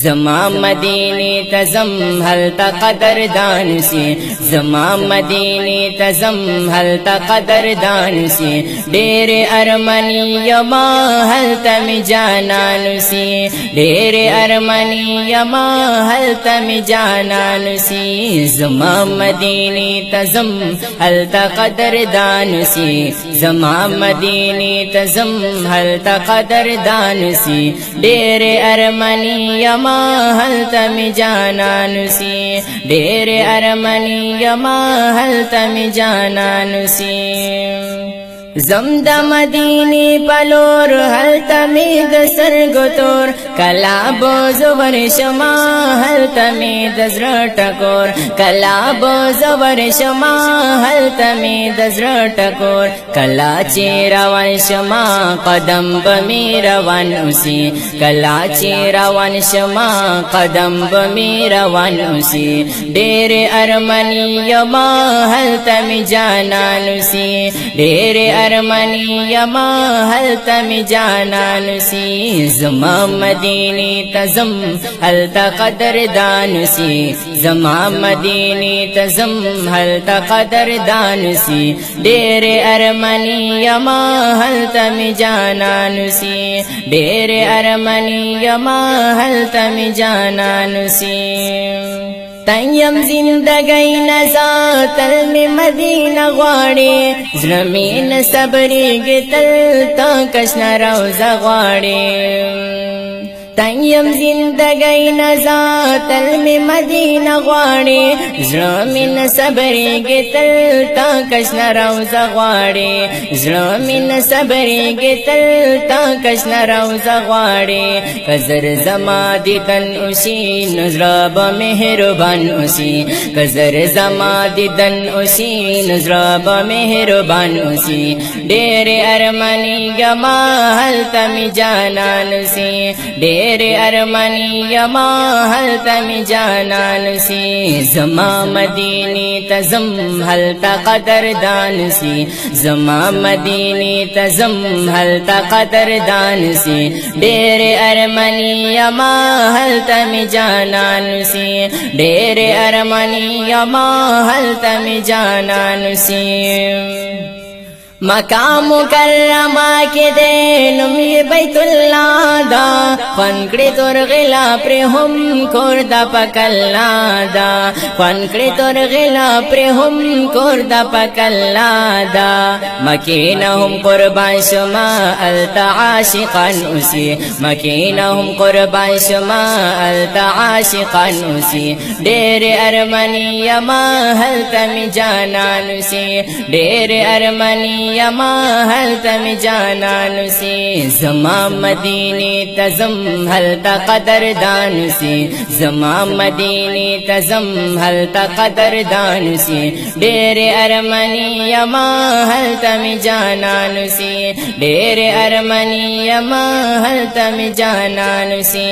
زما مدینی تزم هلتا قدردان سی زما مدینی تزم هلتا قدردان سی ډېر ارمانی یما هلتا می جانان سی ډېر ارمانی یما هلتا می جانان سی زما مدینی تزم هلتا قدردان سی زما مدینی تزم هلتا قدردان سی ډېر ارمانی یما هلتا می جانان سی ډېر ارمانی یما هلتا می جانان سی زم د مدینی پلور هلتا می د سرګو تور کلا بوزور شما هلتا می د زړه ټکور کلا بوزور شما هلتا می د زړه ټکور کلا چې روان شما قدم به می روان اوسي کلا چې روان شما قدم به می روان اوسي ډېر ارمانی یما هلتا می جانان اوسي ډېر ارمانی یما هلتا می جانان سی زما مدینی تزم هلتا قدردان سی زما مدینی تزم هلتا قدردان سی ډېر ارمانی یما هلتا می جانان سی ډېر ارمانی یما هلتا می جانان سی تیم زندگی نزا تل می مدینه غواړي زړه می نه صبرېږي تل تا کشنا روزه غواړي تیم زندگی نزا تل می مدینه غواړي زړه می نه صبرېږي تل تا کشنا روزه غواړي زړه می نه صبرېږي تل تا کشنا روزه غواړي کزر زما دیدن اوسي نو زړه به مهربان اوسي کزر زما دیدن اوسي نو زړه به مهربان اوسي ډېر ارمانی یما هلتا می جانان اوسي ډېر ارمانی یما هلتا می جانان سی زما مدینی تزم هلتا قدردان سی زما مدینی تزم هلتا قدردان سی ډېر ارمانی یما هلتا می جانان سی ډېر ارمانی یما هلتا می جانان سی مکہ مکرمہ کے دے نمی بیت اللہ دا فنکڑی تور غلا پر ہم کوردا پکلا دا فنکڑی تور غلا پر ہم کوردا پکلا دا مکینہم قربان شما التا عاشقان اسی مکینہم قربان شما التا عاشقان اسی ډېر ارمانی یما هلتا می جانان اسی ډېر ارمانی یما هلتا می جانان سی زما مدینی تزم هلتا قدردان سی زما مدینی تزم هلتا قدردان سی ډېر ارمانی یما هلتا می جانان سی ډېر ارمانی یما هلتا می جانان سی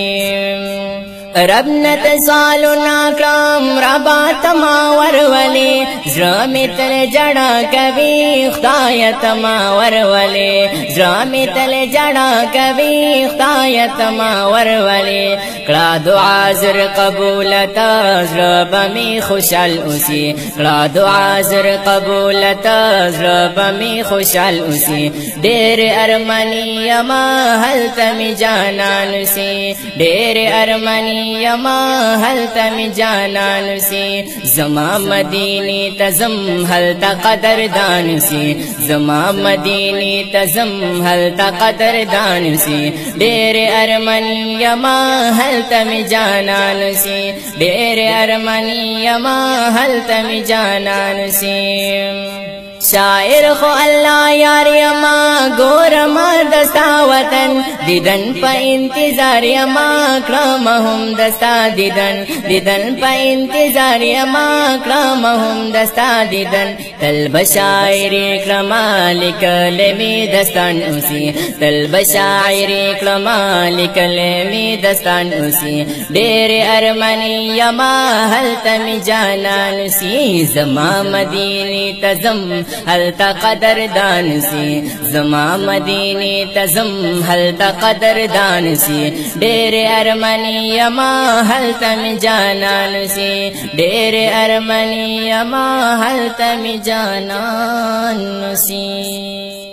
رب نتسالو ناکرام ربا تما ورولے زرامی تل جڑا کبھی خدای تما ورولے زرامی تل جڑا کبھی خدای تما ورولے کڑا دعا زر قبولتا زربا می خوشحال اسی کڑا دعا زر قبولتا زربا می خوشحال اسی ډېر ارمانی یما هلتا می جانان سی ډېر ارمانی یما هلتا می جانان سی زما مدینی تزم هلتا قدردان سی زما مدینی تزم هلتا قدردان سی ډېر ارمانی یما هلتا می جانان سی ډېر ارمانی یما هلتا می جانان سی شاعر خو اللہ یار یما گورما دستا وطن دیدن پا انتظار یما کرامهم دستا دیدن پا انتظار یما کرامهم دستا دیدن طلب شاعر کرمال کلمی دستان اسی طلب شاعر کرمال کلمی دستان اسی ډېر ارمانی یما هلتا می جانان سی زما مدینی تزم هلتا قدردان سی زما مدینه تزم هلتا قدردان سی ډېر ارمنی یما هلتا می جانان سی ډېر ارمنی یما هلتا می جانان سی